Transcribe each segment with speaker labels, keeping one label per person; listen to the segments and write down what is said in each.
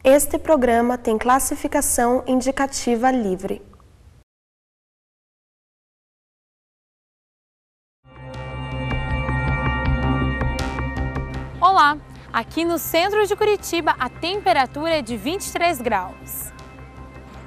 Speaker 1: Este programa tem classificação indicativa livre.
Speaker 2: Olá! Aqui no centro de Curitiba a temperatura é de 23 graus.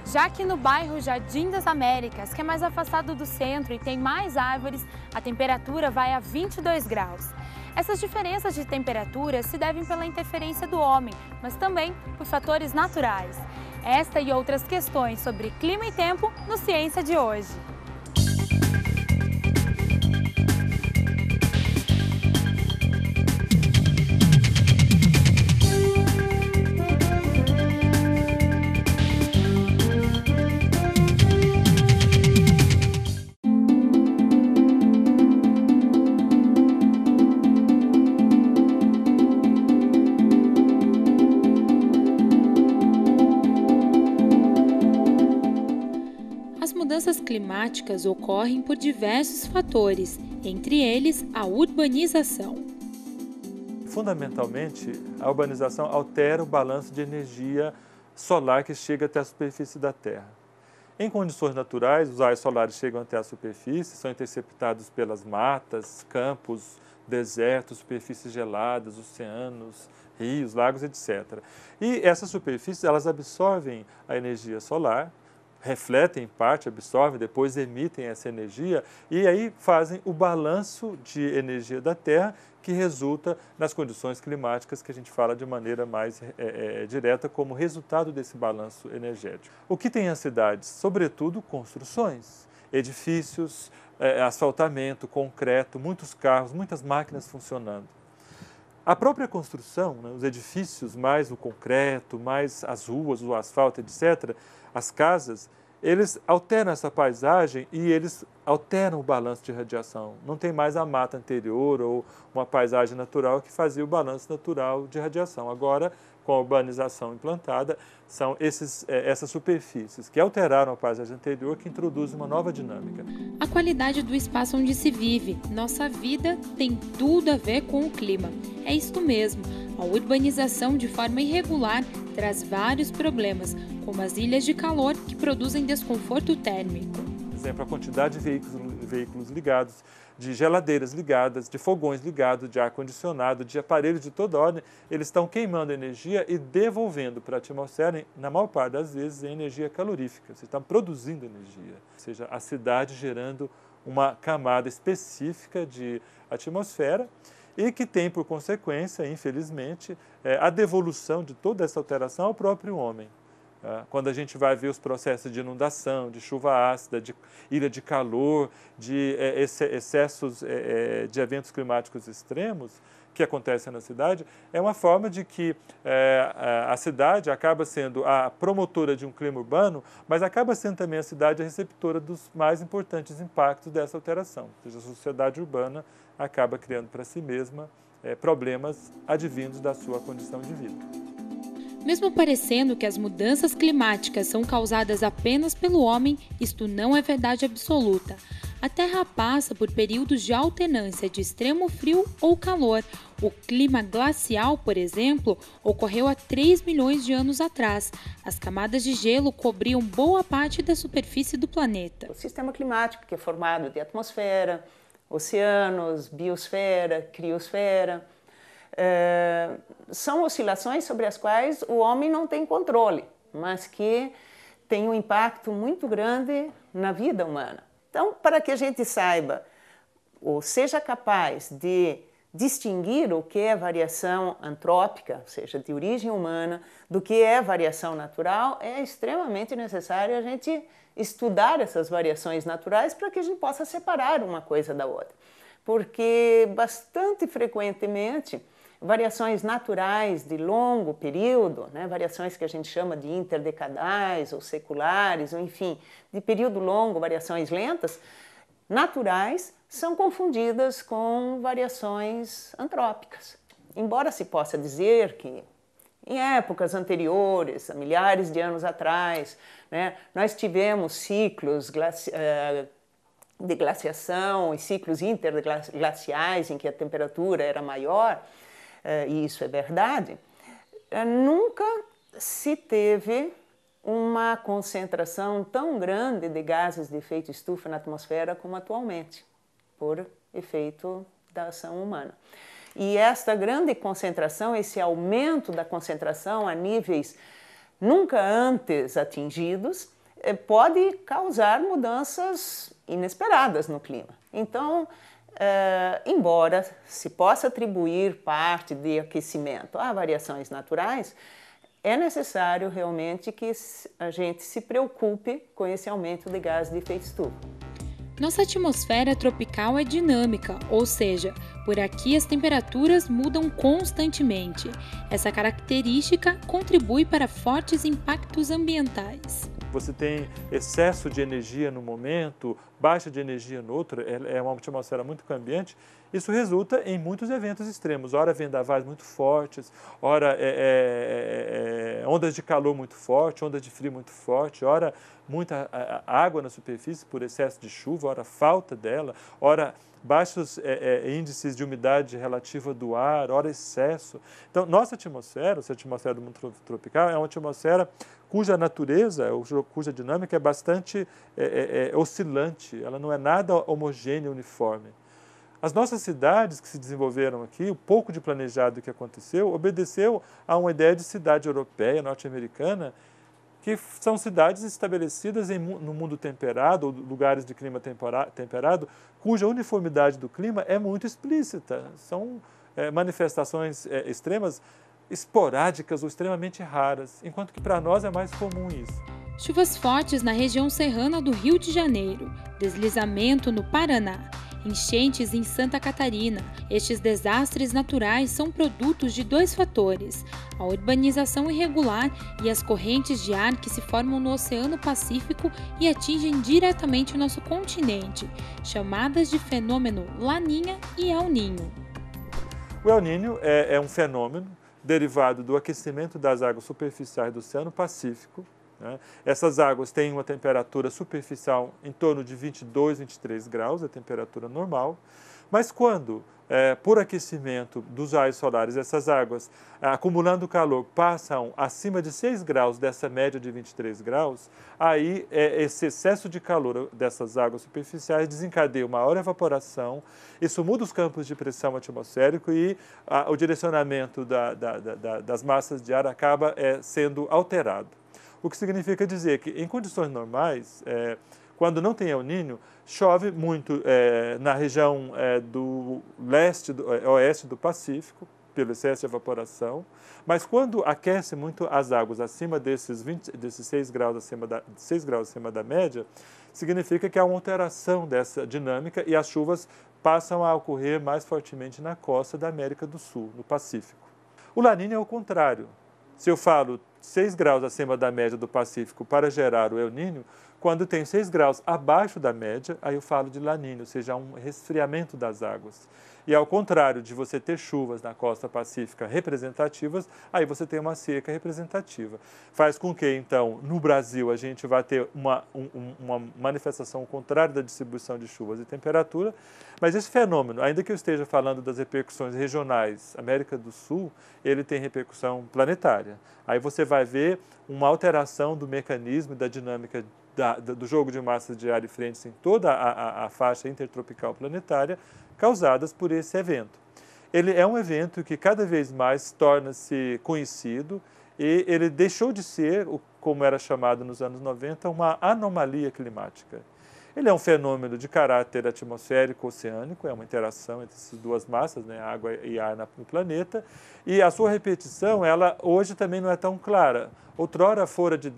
Speaker 2: Já que no bairro Jardim das Américas, que é mais afastado do centro e tem mais árvores, a temperatura vai a 22 graus. Essas diferenças de temperatura se devem pela interferência do homem, mas também por fatores naturais. Esta e outras questões sobre clima e tempo no Ciência de hoje. As mudanças climáticas ocorrem por diversos fatores, entre eles a urbanização.
Speaker 3: Fundamentalmente, a urbanização altera o balanço de energia solar que chega até a superfície da Terra. Em condições naturais, os raios solares chegam até a superfície, são interceptados pelas matas, campos, desertos, superfícies geladas, oceanos, rios, lagos, etc. E essas superfícies, elas absorvem a energia solar, refletem em parte, absorvem, depois emitem essa energia e aí fazem o balanço de energia da Terra que resulta nas condições climáticas que a gente fala de maneira mais direta como resultado desse balanço energético. O que tem as cidades? Sobretudo construções, edifícios, asfaltamento, concreto, muitos carros, muitas máquinas funcionando. A própria construção, né, os edifícios, mais o concreto, mais as ruas, o asfalto, etc., as casas, eles alteram essa paisagem e eles alteram o balanço de radiação. Não tem mais a mata anterior ou uma paisagem natural que fazia o balanço natural de radiação. Agora, com a urbanização implantada, são essas superfícies que alteraram a paisagem anterior que introduzem uma nova dinâmica.
Speaker 2: A qualidade do espaço onde se vive, nossa vida, tem tudo a ver com o clima. É isto mesmo, a urbanização de forma irregular traz vários problemas, como as ilhas de calor que produzem desconforto térmico.
Speaker 3: Por exemplo, a quantidade de veículos ligados, de geladeiras ligadas, de fogões ligados, de ar-condicionado, de aparelhos de toda ordem, eles estão queimando energia e devolvendo para a atmosfera, na maior parte das vezes, energia calorífica. Você está produzindo energia, ou seja, a cidade gerando uma camada específica de atmosfera e que tem por consequência, infelizmente, a devolução de toda essa alteração ao próprio homem. Quando a gente vai ver os processos de inundação, de chuva ácida, de ilha de calor, de excessos de eventos climáticos extremos que acontecem na cidade, é uma forma de que a cidade acaba sendo a promotora de um clima urbano, mas acaba sendo também a cidade a receptora dos mais importantes impactos dessa alteração. Ou seja, a sociedade urbana acaba criando para si mesma problemas advindos da sua condição de vida.
Speaker 2: Mesmo parecendo que as mudanças climáticas são causadas apenas pelo homem, isto não é verdade absoluta. A Terra passa por períodos de alternância de extremo frio ou calor. O clima glacial, por exemplo, ocorreu há 3 milhões de anos atrás. As camadas de gelo cobriam boa parte da superfície do planeta.
Speaker 4: O sistema climático, que é formado de atmosfera, oceanos, biosfera, criosfera, são oscilações sobre as quais o homem não tem controle, mas que têm um impacto muito grande na vida humana. Então, para que a gente saiba, ou seja capaz de distinguir o que é variação antrópica, ou seja, de origem humana, do que é variação natural, é extremamente necessário a gente estudar essas variações naturais para que a gente possa separar uma coisa da outra. Porque bastante frequentemente variações naturais de longo período, né, variações que a gente chama de interdecadais ou seculares, ou enfim, de período longo, variações lentas, naturais, são confundidas com variações antrópicas. Embora se possa dizer que em épocas anteriores, há milhares de anos atrás, né, nós tivemos ciclos de glaciação e ciclos interglaciais em que a temperatura era maior, e isso é verdade, nunca se teve uma concentração tão grande de gases de efeito estufa na atmosfera como atualmente, por efeito da ação humana. E esta grande concentração, esse aumento da concentração a níveis nunca antes atingidos, pode causar mudanças inesperadas no clima. Então, embora se possa atribuir parte de aquecimento a variações naturais, é necessário realmente que a gente se preocupe com esse aumento de gases de efeito estufa.
Speaker 2: Nossa atmosfera tropical é dinâmica, ou seja, por aqui as temperaturas mudam constantemente. Essa característica contribui para fortes impactos ambientais.
Speaker 3: Você tem excesso de energia no momento, baixa de energia no outro, é uma atmosfera muito cambiante. Isso resulta em muitos eventos extremos, ora vendavais muito fortes, ora ondas de calor muito forte, ondas de frio muito forte, ora muita água na superfície por excesso de chuva, ora falta dela, ora baixos índices de umidade relativa do ar, ora excesso. Então, nossa atmosfera, a atmosfera do mundo tropical, é uma atmosfera cuja natureza, cuja dinâmica é bastante oscilante, ela não é nada homogênea, uniforme. As nossas cidades que se desenvolveram aqui, o pouco de planejado que aconteceu, obedeceu a uma ideia de cidade europeia, norte-americana, que são cidades estabelecidas no mundo temperado, ou lugares de clima temperado, cuja uniformidade do clima é muito explícita. São manifestações extremas, esporádicas ou extremamente raras, enquanto que para nós é mais comum isso.
Speaker 2: Chuvas fortes na região serrana do Rio de Janeiro, deslizamento no Paraná, enchentes em Santa Catarina. Estes desastres naturais são produtos de dois fatores: a urbanização irregular e as correntes de ar que se formam no Oceano Pacífico e atingem diretamente o nosso continente, chamadas de fenômeno Laninha e El Niño.
Speaker 3: O El Niño é um fenômeno derivado do aquecimento das águas superficiais do Oceano Pacífico. Essas águas têm uma temperatura superficial em torno de 22, 23 graus, a temperatura normal, mas quando, por aquecimento dos raios solares, essas águas, acumulando calor, passam acima de 6 graus dessa média de 23 graus, aí esse excesso de calor dessas águas superficiais desencadeia uma maior evaporação, isso muda os campos de pressão atmosférico e o direcionamento das massas de ar acaba sendo alterado. O que significa dizer que, em condições normais, quando não tem El Niño, chove muito na região do oeste do Pacífico, pelo excesso de evaporação, mas quando aquece muito as águas acima desses 6 graus acima da média, significa que há uma alteração dessa dinâmica e as chuvas passam a ocorrer mais fortemente na costa da América do Sul, no Pacífico. O La Niña é o contrário. Se eu falo 6 graus acima da média do Pacífico para gerar o El Niño, quando tem 6 graus abaixo da média, aí eu falo de La Niña, ou seja, um resfriamento das águas. E ao contrário de você ter chuvas na costa pacífica representativas, aí você tem uma seca representativa. Faz com que, então, no Brasil, a gente vai ter uma manifestação contrária da distribuição de chuvas e temperatura, mas esse fenômeno, ainda que eu esteja falando das repercussões regionais, América do Sul, ele tem repercussão planetária. Aí você vai ver uma alteração do mecanismo e da dinâmica do jogo de massas de ar e frentes em toda a faixa intertropical planetária, causadas por esse evento. Ele é um evento que cada vez mais torna-se conhecido e ele deixou de ser, como era chamado nos anos 90, uma anomalia climática. Ele é um fenômeno de caráter atmosférico oceânico, é uma interação entre essas duas massas, água e ar no planeta, e a sua repetição, ela hoje também não é tão clara. Outrora fora de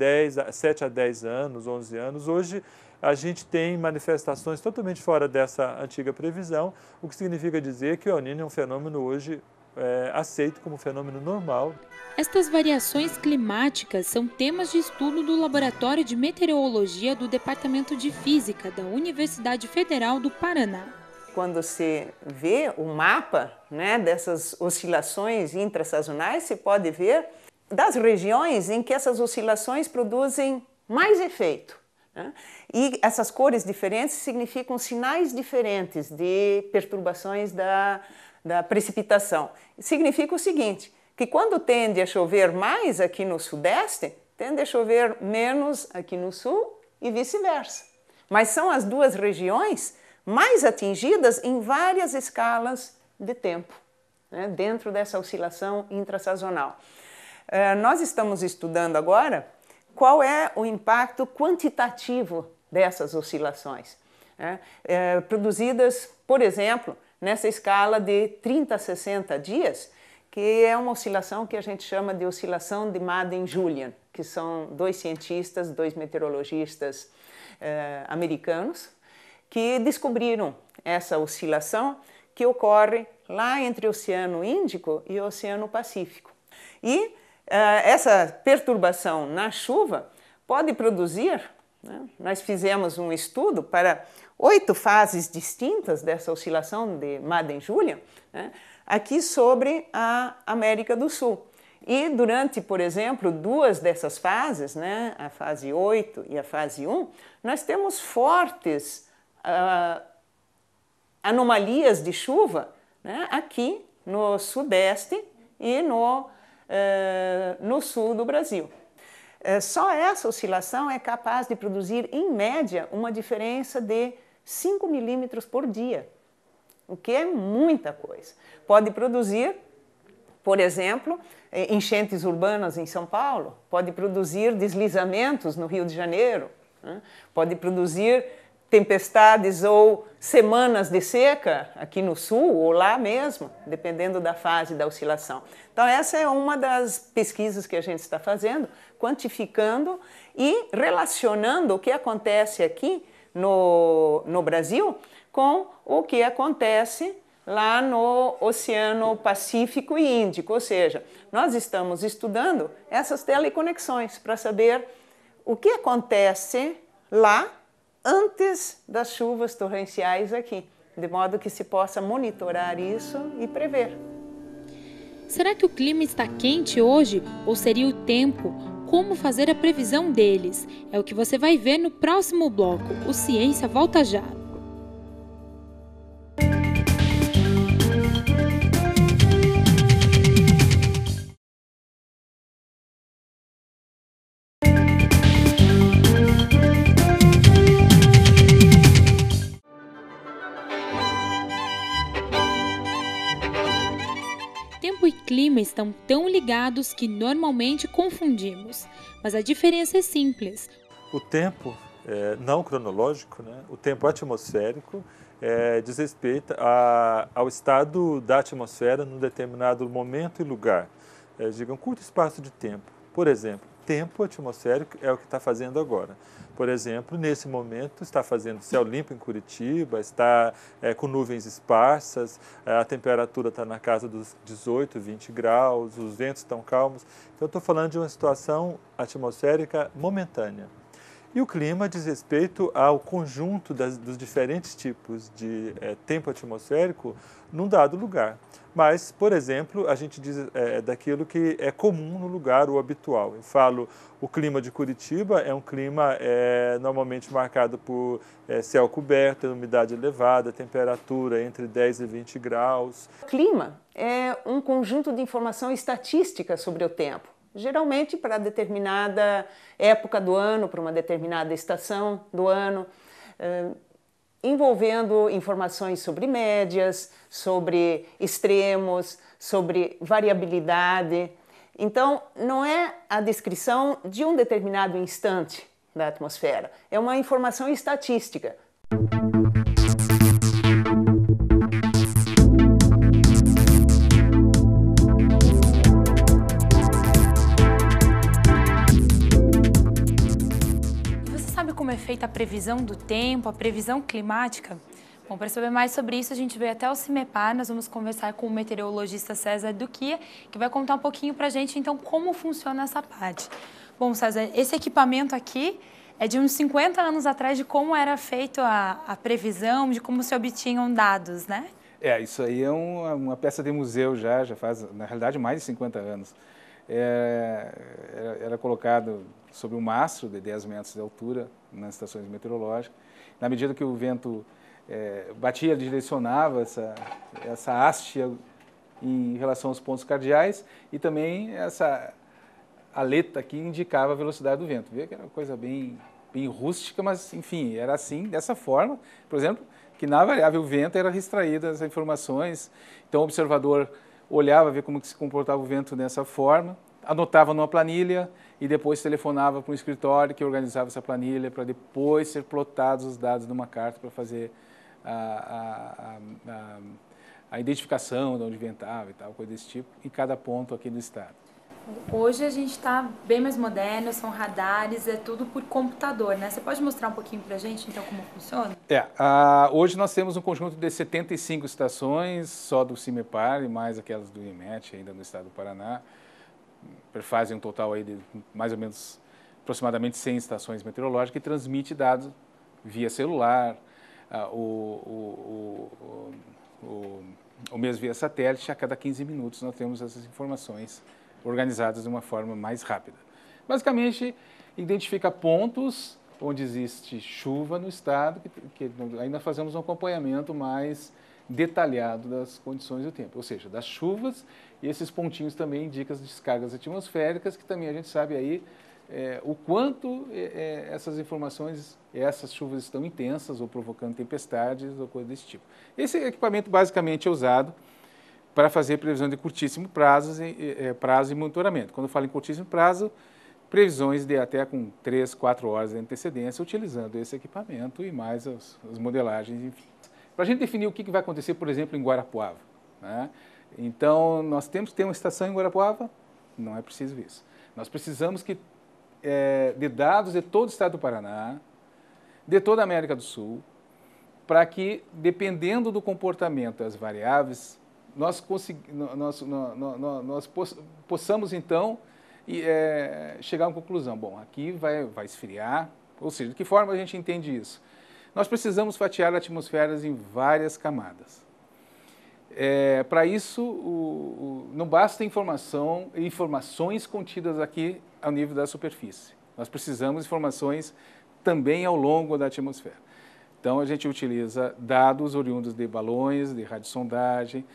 Speaker 3: 7 a 10 anos, 11 anos, hoje a gente tem manifestações totalmente fora dessa antiga previsão, o que significa dizer que o El Niño é um fenômeno hoje aceito como fenômeno normal.
Speaker 2: Estas variações climáticas são temas de estudo do Laboratório de Meteorologia do Departamento de Física da Universidade Federal do Paraná.
Speaker 4: Quando você vê o mapa dessas oscilações intrasazonais, você pode ver das regiões em que essas oscilações produzem mais efeito. E essas cores diferentes significam sinais diferentes de perturbações da precipitação. Significa o seguinte, que quando tende a chover mais aqui no sudeste, tende a chover menos aqui no sul e vice-versa. Mas são as duas regiões mais atingidas em várias escalas de tempo, né, dentro dessa oscilação intrasazonal. Nós estamos estudando agora qual é o impacto quantitativo dessas oscilações, né, produzidas, por exemplo, nessa escala de 30 a 60 dias, que é uma oscilação que a gente chama de oscilação de Madden-Julian, que são dois cientistas, dois meteorologistas americanos, que descobriram essa oscilação que ocorre lá entre o Oceano Índico e o Oceano Pacífico. E essa perturbação na chuva pode produzir, né, nós fizemos um estudo para 8 fases distintas dessa oscilação de Madden-Julian, né, aqui sobre a América do Sul. E durante, por exemplo, 2 dessas fases, né, a fase 8 e a fase 1, nós temos fortes anomalias de chuva, né, aqui no sudeste e no sul do Brasil. Só essa oscilação é capaz de produzir, em média, uma diferença de 5 milímetros por dia, o que é muita coisa. Pode produzir, por exemplo, enchentes urbanas em São Paulo, pode produzir deslizamentos no Rio de Janeiro, né? Pode produzir tempestades ou semanas de seca aqui no sul ou lá mesmo, dependendo da fase da oscilação. Então essa é uma das pesquisas que a gente está fazendo, quantificando e relacionando o que acontece aqui no Brasil com o que acontece lá no Oceano Pacífico e Índico, ou seja, nós estamos estudando essas teleconexões para saber o que acontece lá antes das chuvas torrenciais aqui, de modo que se possa monitorar isso e prever.
Speaker 2: Será que o clima está quente hoje ou seria o tempo? Como fazer a previsão deles? É o que você vai ver no próximo bloco. O Ciência volta já. Tempo e clima estão tão ligados que normalmente confundimos, mas a diferença é simples.
Speaker 3: O tempo não cronológico, né? O tempo atmosférico, diz respeito ao estado da atmosfera num determinado momento e lugar, diga um curto espaço de tempo. Por exemplo, tempo atmosférico é o que está fazendo agora. Por exemplo, nesse momento está fazendo céu limpo em Curitiba, está com nuvens esparsas, a temperatura está na casa dos 18, 20 graus, os ventos estão calmos. Então, eu estou falando de uma situação atmosférica momentânea. E o clima diz respeito ao conjunto dos diferentes tipos de tempo atmosférico num dado lugar. Mas, por exemplo, a gente diz daquilo que é comum no lugar, o habitual. Eu falo, o clima de Curitiba é um clima normalmente marcado por céu coberto, umidade elevada, temperatura entre 10 e 20 graus.
Speaker 4: O clima é um conjunto de informação estatística sobre o tempo. Geralmente para determinada época do ano, para uma determinada estação do ano, envolvendo informações sobre médias, sobre extremos, sobre variabilidade. Então, não é a descrição de um determinado instante da atmosfera, é uma informação estatística.
Speaker 2: Como é feita a previsão do tempo, a previsão climática? Bom, para saber mais sobre isso, a gente veio até o CIMEPAR. Nós vamos conversar com o meteorologista César Duquia, que vai contar um pouquinho para a gente, então, como funciona essa parte. Bom, César, esse equipamento aqui é de uns 50 anos atrás, de como era feita a previsão, de como se obtinham dados, né?
Speaker 5: Isso aí é uma peça de museu já faz, na realidade, mais de 50 anos. Era colocado sobre um mastro de 10 metros de altura nas estações meteorológicas. Na medida que o vento batia, ele direcionava essa haste em relação aos pontos cardeais e também essa aleta aqui indicava a velocidade do vento. Vê que era uma coisa bem rústica, mas enfim, era assim, dessa forma, por exemplo, que na variável vento era extraída as informações, então o observador olhava, ver como que se comportava o vento dessa forma, anotava numa planilha e depois telefonava para um escritório que organizava essa planilha para depois ser plotados os dados numa carta para fazer a identificação de onde ventava e tal, coisa desse tipo, em cada ponto aqui do estado.
Speaker 2: Hoje a gente está bem mais moderno, são radares, é tudo por computador, né? Você pode mostrar um pouquinho para a gente, então, como funciona?
Speaker 5: Hoje nós temos um conjunto de 75 estações, só do CIMEPAR e mais aquelas do IMET, ainda no estado do Paraná. Fazem um total aí de mais ou menos, aproximadamente 100 estações meteorológicas que transmite dados via celular, ou mesmo via satélite. A cada 15 minutos nós temos essas informações organizadas de uma forma mais rápida. Basicamente, identifica pontos onde existe chuva no estado, que aí nós fazemos um acompanhamento mais detalhado das condições do tempo, ou seja, das chuvas, e esses pontinhos também indicam as descargas atmosféricas, que também a gente sabe aí o quanto essas informações, essas chuvas estão intensas ou provocando tempestades ou coisa desse tipo. Esse equipamento basicamente é usado para fazer previsão de curtíssimo prazo e monitoramento. Quando eu falo em curtíssimo prazo, previsões de até com 3, 4 horas de antecedência, utilizando esse equipamento e mais as modelagens, enfim. Para a gente definir o que vai acontecer, por exemplo, em Guarapuava, né? Então, nós temos que ter uma estação em Guarapuava? Não é preciso isso. Nós precisamos de dados de todo o estado do Paraná, de toda a América do Sul, para que, dependendo do comportamento das variáveis, nós possamos, então, chegar a uma conclusão. Bom, aqui vai esfriar, ou seja, de que forma a gente entende isso? Nós precisamos fatiar atmosferas em várias camadas. Para isso, não basta informações contidas aqui ao nível da superfície. Nós precisamos de informações também ao longo da atmosfera. Então, a gente utiliza dados oriundos de balões, de radiosondagem,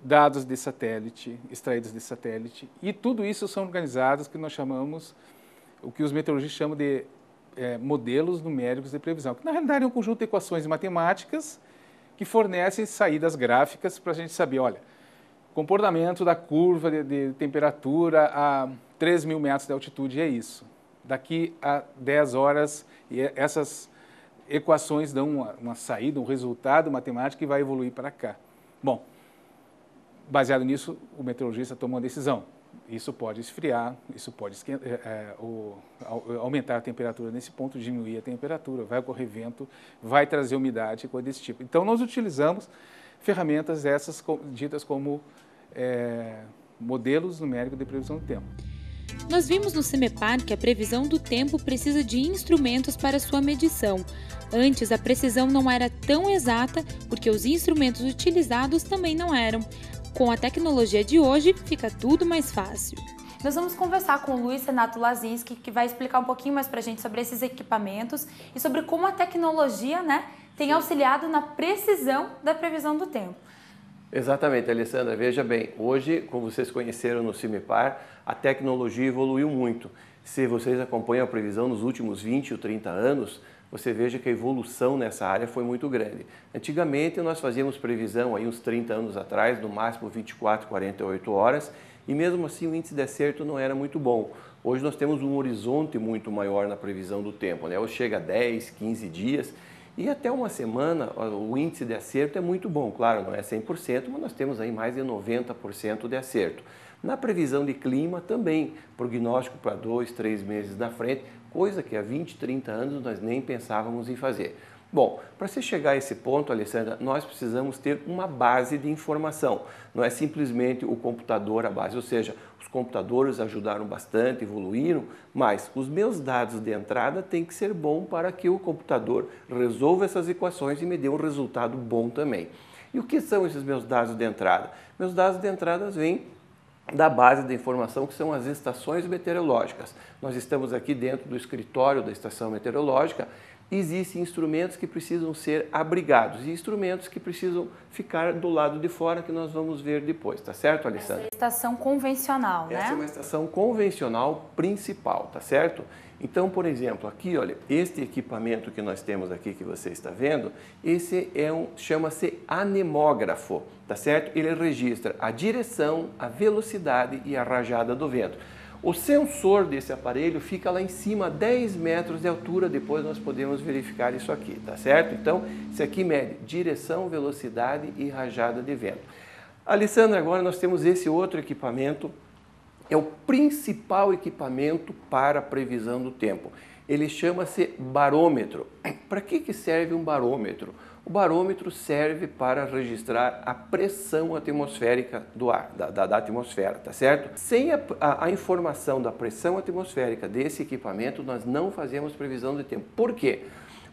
Speaker 5: dados de satélite, extraídos de satélite, e tudo isso são organizados que nós chamamos, o que os meteorologistas chamam de modelos numéricos de previsão, que na realidade é um conjunto de equações matemáticas que fornecem saídas gráficas para a gente saber, olha, comportamento da curva de temperatura a 3.000 metros de altitude é isso. Daqui a 10 horas, e essas equações dão uma saída, um resultado matemático que vai evoluir para cá. Bom, baseado nisso, o meteorologista toma uma decisão. Isso pode esfriar, isso pode aumentar a temperatura nesse ponto, diminuir a temperatura, vai ocorrer vento, vai trazer umidade, coisa desse tipo. Então, nós utilizamos ferramentas essas ditas como modelos numéricos de previsão do tempo.
Speaker 2: Nós vimos no CIMEPAR que a previsão do tempo precisa de instrumentos para sua medição. Antes, a precisão não era tão exata porque os instrumentos utilizados também não eram. Com a tecnologia de hoje, fica tudo mais fácil. Nós vamos conversar com o Luiz Renato Lazinski, que vai explicar um pouquinho mais para a gente sobre esses equipamentos e sobre como a tecnologia, tem auxiliado na precisão da previsão do tempo.
Speaker 6: Exatamente, Alessandra. Veja bem, hoje, como vocês conheceram no CIMEPAR, a tecnologia evoluiu muito. Se vocês acompanham a previsão nos últimos 20 ou 30 anos, você veja que a evolução nessa área foi muito grande. Antigamente, nós fazíamos previsão, aí uns 30 anos atrás, no máximo 24, 48 horas, e mesmo assim o índice de acerto não era muito bom. Hoje nós temos um horizonte muito maior na previsão do tempo, Hoje chega a 10, 15 dias, e até uma semana o índice de acerto é muito bom. Claro, não é 100%, mas nós temos aí mais de 90% de acerto. Na previsão de clima também, prognóstico para 2, 3 meses na frente, coisa que há 20, 30 anos nós nem pensávamos em fazer. Bom, para se chegar a esse ponto, Alessandra, nós precisamos ter uma base de informação. Não é simplesmente o computador a base, ou seja, os computadores ajudaram bastante, evoluíram, mas os meus dados de entrada têm que ser bons para que o computador resolva essas equações e me dê um resultado bom também. E o que são esses meus dados de entrada? Meus dados de entrada vêm da base de informação, que são as estações meteorológicas. Nós estamos aqui dentro do escritório da estação meteorológica existem instrumentos que precisam ser abrigados e instrumentos que precisam ficar do lado de fora, que nós vamos ver depois, tá certo, Alessandra?
Speaker 2: Essa é a estação convencional, né?
Speaker 6: Essa é uma estação convencional principal, tá certo? Então, por exemplo, aqui, olha, este equipamento que nós temos aqui, que você está vendo, esse chama-se anemógrafo, tá certo? Ele registra a direção, a velocidade e a rajada do vento. O sensor desse aparelho fica lá em cima, a 10 metros de altura, depois nós podemos verificar isso aqui, tá certo? Então, isso aqui mede direção, velocidade e rajada de vento. Alessandra, agora nós temos esse outro equipamento, é o principal equipamento para a previsão do tempo. Ele chama-se barômetro. Para que serve um barômetro? O barômetro serve para registrar a pressão atmosférica do ar, da atmosfera, tá certo? Sem a informação da pressão atmosférica desse equipamento, nós não fazemos previsão de tempo. Por quê?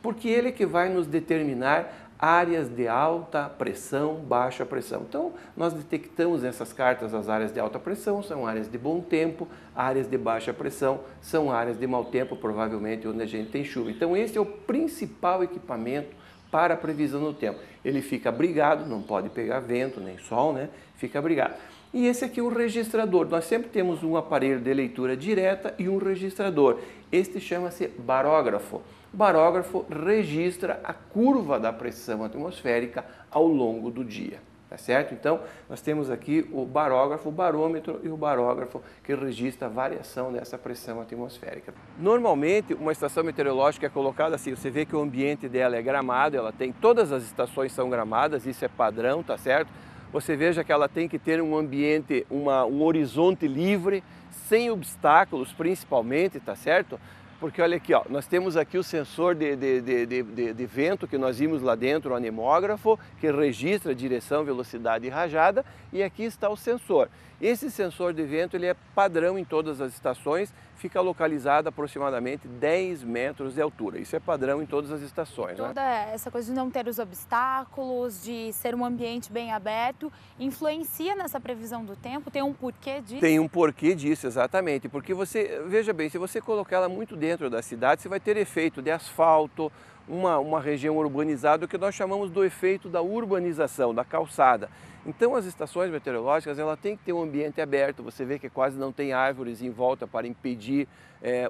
Speaker 6: Porque ele é que vai nos determinar áreas de alta pressão, baixa pressão. Então, nós detectamos nessas cartas as áreas de alta pressão, são áreas de bom tempo, áreas de baixa pressão, são áreas de mau tempo, provavelmente onde a gente tem chuva. Então, esse é o principal equipamento para a previsão do tempo. Ele fica abrigado, não pode pegar vento nem sol, né? Fica abrigado. E esse aqui é o registrador. Nós sempre temos um aparelho de leitura direta e um registrador. Este chama-se barógrafo. O barógrafo registra a curva da pressão atmosférica ao longo do dia. Tá certo? Então, nós temos aqui o barógrafo, o barômetro e o barógrafo que registra a variação dessa pressão atmosférica. Normalmente, uma estação meteorológica é colocada assim, você vê que o ambiente dela é gramado, ela tem, todas as estações são gramadas, isso é padrão, tá certo? Você veja que ela tem que ter um ambiente, um horizonte livre, sem obstáculos principalmente, tá certo? Porque olha aqui, ó, nós temos aqui o sensor de vento que nós vimos lá dentro, o anemógrafo, que registra a direção, velocidade e rajada, e aqui está o sensor. Esse sensor de vento ele é padrão em todas as estações, fica localizado a aproximadamente 10 metros de altura. Isso é padrão em todas as estações.
Speaker 2: Toda essa coisa de não ter os obstáculos, de ser um ambiente bem aberto, influencia nessa previsão do tempo? Tem um porquê disso?
Speaker 6: Tem um porquê disso, exatamente. Porque você, veja bem, se você colocar ela muito dentro da cidade, você vai ter efeito de asfalto, uma região urbanizada, o que nós chamamos do efeito da urbanização, da calçada. Então as estações meteorológicas ela tem que ter um ambiente aberto, você vê que quase não tem árvores em volta para impedir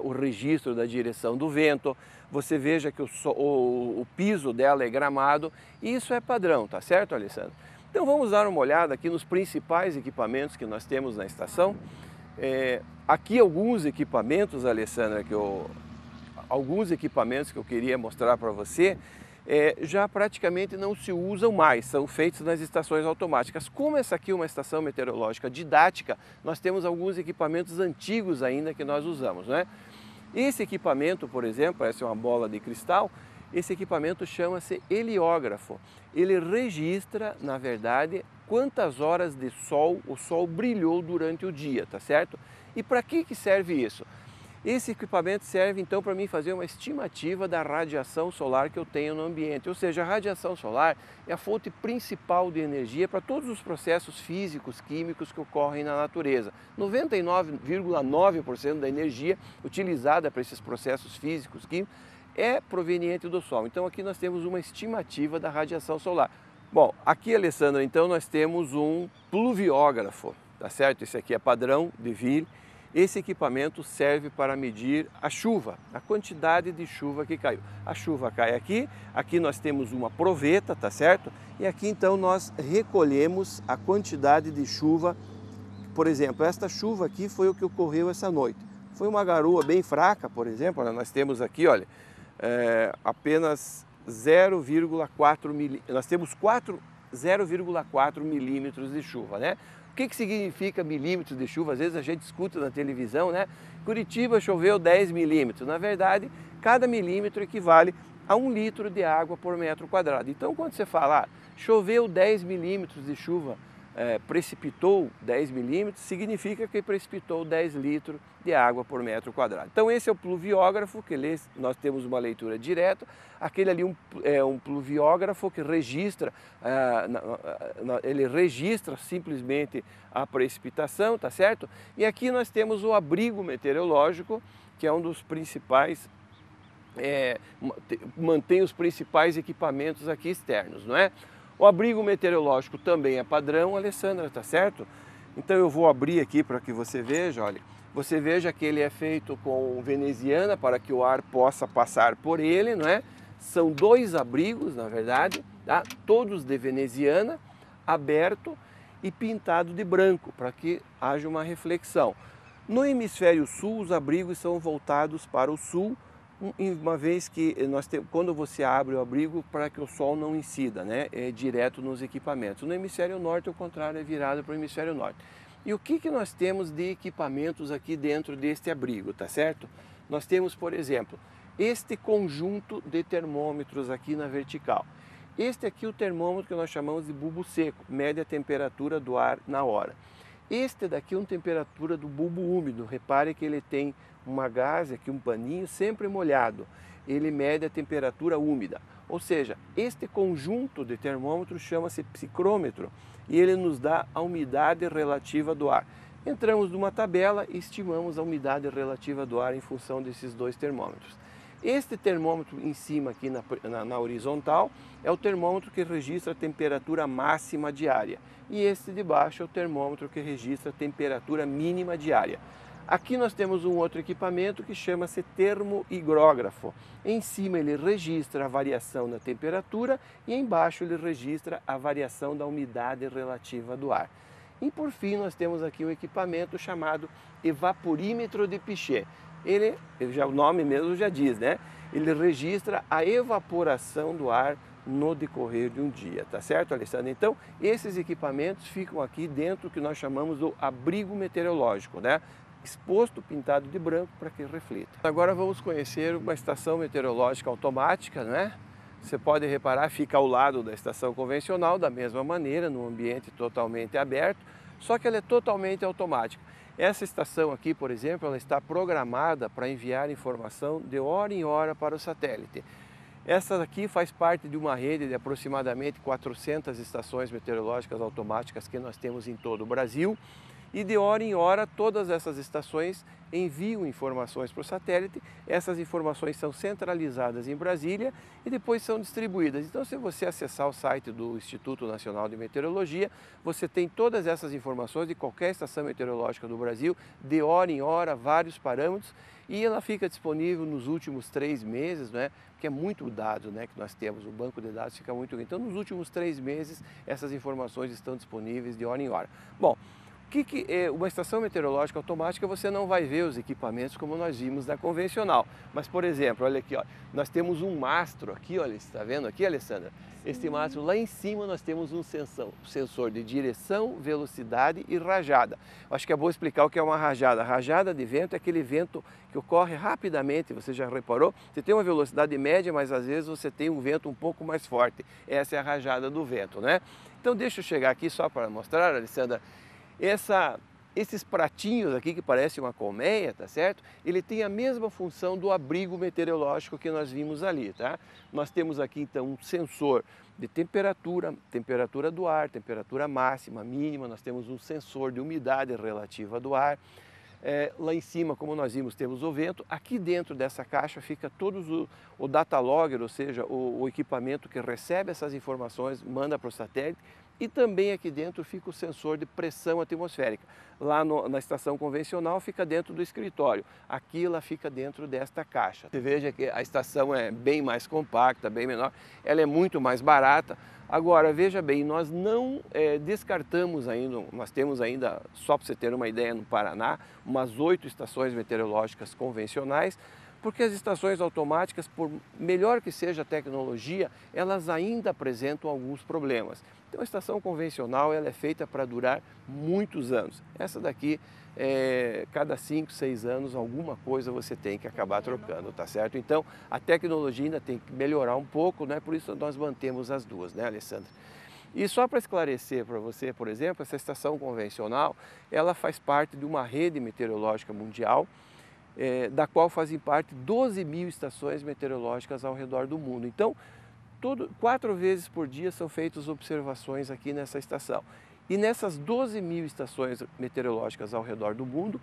Speaker 6: o registro da direção do vento, você veja que o piso dela é gramado e isso é padrão, tá certo, Alessandra? Então vamos dar uma olhada aqui nos principais equipamentos que nós temos na estação. Aqui alguns equipamentos, Alessandra, alguns equipamentos que eu queria mostrar para você, já praticamente não se usam mais, são feitos nas estações automáticas. Como essa aqui é uma estação meteorológica didática, nós temos alguns equipamentos antigos ainda que nós usamos, né? Esse equipamento, por exemplo, parece uma bola de cristal, esse equipamento chama-se heliógrafo. Ele registra, na verdade, quantas horas de sol o sol brilhou durante o dia, tá certo? E para que serve isso? Esse equipamento serve então para mim fazer uma estimativa da radiação solar que eu tenho no ambiente, ou seja, a radiação solar é a fonte principal de energia para todos os processos físicos, químicos que ocorrem na natureza. 99,9% da energia utilizada para esses processos físicos, químicos, é proveniente do Sol. Então aqui nós temos uma estimativa da radiação solar. Bom, aqui, Alessandra, então nós temos um pluviógrafo, tá certo? Esse aqui é padrão de Ville. Esse equipamento serve para medir a chuva, a quantidade de chuva que caiu. A chuva cai aqui, aqui nós temos uma proveta, tá certo? E aqui então nós recolhemos a quantidade de chuva. Por exemplo, esta chuva aqui foi o que ocorreu essa noite. Foi uma garoa bem fraca, por exemplo, nós temos aqui, olha, apenas 0,4 milímetros, nós temos 0,4 milímetros de chuva, né? O que significa milímetros de chuva? Às vezes a gente escuta na televisão, né? Curitiba choveu 10 milímetros. Na verdade, cada milímetro equivale a 1 litro de água por metro quadrado. Então, quando você fala, choveu 10 milímetros de chuva, precipitou 10 milímetros, significa que precipitou 10 litros de água por metro quadrado. Então esse é o pluviógrafo, que nós temos uma leitura direta, aquele ali é um pluviógrafo que registra, ele registra simplesmente a precipitação, tá certo? E aqui nós temos o abrigo meteorológico, que é um dos principais mantém os principais equipamentos aqui externos, não é? O abrigo meteorológico também é padrão, Alessandra, tá certo? Então eu vou abrir aqui para que você veja, olha. Você veja que ele é feito com veneziana para que o ar possa passar por ele, não é? São 2 abrigos, na verdade, tá? Todos de veneziana, aberto e pintado de branco, para que haja uma reflexão. No hemisfério sul, os abrigos são voltados para o sul, uma vez que quando você abre o abrigo para que o sol não incida, né? É direto nos equipamentos. No hemisfério norte, o contrário, é virado para o hemisfério norte. E o que nós temos de equipamentos aqui dentro deste abrigo, tá certo? Nós temos, por exemplo, este conjunto de termômetros aqui na vertical. Este aqui é o termômetro que nós chamamos de bulbo seco, mede a temperatura do ar na hora. Este daqui é uma temperatura do bulbo úmido. Repare que ele tem uma gaze aqui, um paninho sempre molhado. Ele mede a temperatura úmida. Ou seja, este conjunto de termômetros chama-se psicrômetro e ele nos dá a umidade relativa do ar. Entramos numa tabela e estimamos a umidade relativa do ar em função desses 2 termômetros. Este termômetro em cima aqui na horizontal é o termômetro que registra a temperatura máxima diária e este de baixo é o termômetro que registra a temperatura mínima diária. Aqui nós temos um outro equipamento que chama-se termohigrógrafo. Em cima ele registra a variação da temperatura e embaixo ele registra a variação da umidade relativa do ar. E por fim nós temos aqui um equipamento chamado evaporímetro de Pichet. O nome mesmo já diz, né? Ele registra a evaporação do ar no decorrer de um dia, tá certo, Alessandra? Então, esses equipamentos ficam aqui dentro do que nós chamamos do abrigo meteorológico, né? Exposto, pintado de branco para que reflita. Agora vamos conhecer uma estação meteorológica automática, né? Você pode reparar, fica ao lado da estação convencional, da mesma maneira, num ambiente totalmente aberto, só que ela é totalmente automática. Essa estação aqui, por exemplo, ela está programada para enviar informação de hora em hora para o satélite. Essa aqui faz parte de uma rede de aproximadamente 400 estações meteorológicas automáticas que nós temos em todo o Brasil. E de hora em hora todas essas estações enviam informações para o satélite, essas informações são centralizadas em Brasília e depois são distribuídas. Então se você acessar o site do Instituto Nacional de Meteorologia, você tem todas essas informações de qualquer estação meteorológica do Brasil, de hora em hora, vários parâmetros, e ela fica disponível nos últimos 3 meses, né? Porque é muito dado, né, que nós temos, o banco de dados fica muito grande. Então nos últimos 3 meses essas informações estão disponíveis de hora em hora. Bom, uma estação meteorológica automática você não vai ver os equipamentos como nós vimos na convencional. Mas, por exemplo, olha aqui, ó, nós temos um mastro aqui, olha, você está vendo aqui, Alessandra? Este mastro, lá em cima nós temos um sensor de direção, velocidade e rajada. Acho que é bom explicar o que é uma rajada. A rajada de vento é aquele vento que ocorre rapidamente, você já reparou? Você tem uma velocidade média, mas às vezes você tem um vento um pouco mais forte. Essa é a rajada do vento, né? Então deixa eu chegar aqui só para mostrar, Alessandra. Esses pratinhos aqui que parecem uma colmeia, tá certo? Ele tem a mesma função do abrigo meteorológico que nós vimos ali, tá? Nós temos aqui então um sensor de temperatura, temperatura do ar, temperatura máxima, mínima, nós temos um sensor de umidade relativa do ar. Lá em cima, como nós vimos, temos o vento. Aqui dentro dessa caixa fica o data logger, ou seja, o equipamento que recebe essas informações, manda para o satélite. E também aqui dentro fica o sensor de pressão atmosférica. Lá na estação convencional fica dentro do escritório. Aqui ela fica dentro desta caixa. Você veja que a estação é bem mais compacta, bem menor. Ela é muito mais barata. Agora, veja bem, nós não descartamos ainda, nós temos ainda, só para você ter uma ideia, no Paraná, umas 8 estações meteorológicas convencionais, porque as estações automáticas, por melhor que seja a tecnologia, elas ainda apresentam alguns problemas. Então a estação convencional ela é feita para durar muitos anos. Essa daqui, cada 5, 6 anos, alguma coisa você tem que acabar trocando, tá certo? Então a tecnologia ainda tem que melhorar um pouco, né? Por isso nós mantemos as duas, né, Alessandra? E só para esclarecer para você, por exemplo, essa estação convencional, ela faz parte de uma rede meteorológica mundial, da qual fazem parte 12.000 estações meteorológicas ao redor do mundo. Então, 4 vezes por dia são feitas observações aqui nessa estação. E nessas 12.000 estações meteorológicas ao redor do mundo,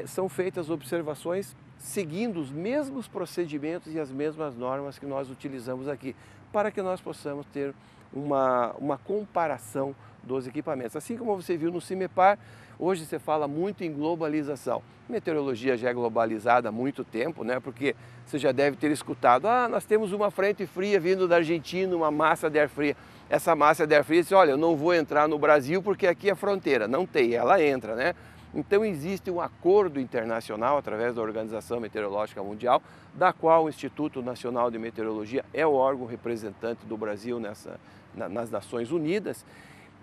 Speaker 6: são feitas observações seguindo os mesmos procedimentos e as mesmas normas que nós utilizamos aqui, para que nós possamos ter uma comparação dos equipamentos. Assim como você viu no CIMEPAR, hoje se fala muito em globalização. Meteorologia já é globalizada há muito tempo, né? Porque você já deve ter escutado, nós temos uma frente fria vindo da Argentina, uma massa de ar fria. Essa massa de ar fria diz, olha, eu não vou entrar no Brasil porque aqui é fronteira. Não tem, ela entra, né? Então existe um acordo internacional através da Organização Meteorológica Mundial, da qual o Instituto Nacional de Meteorologia é o órgão representante do Brasil nas Nações Unidas,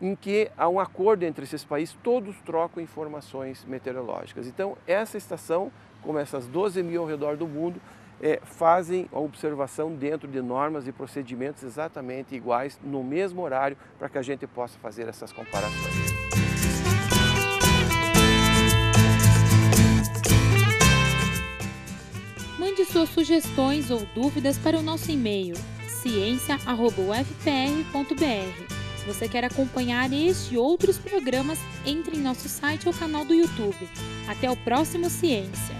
Speaker 6: em que há um acordo entre esses países, todos trocam informações meteorológicas. Então essa estação, como essas 12 mil ao redor do mundo, fazem a observação dentro de normas e procedimentos exatamente iguais, no mesmo horário, para que a gente possa fazer essas comparações.
Speaker 2: Mande suas sugestões ou dúvidas para o nosso e-mail ciência@ufpr.br. Se você quer acompanhar este e outros programas, entre em nosso site ou canal do YouTube. Até o próximo Ciência!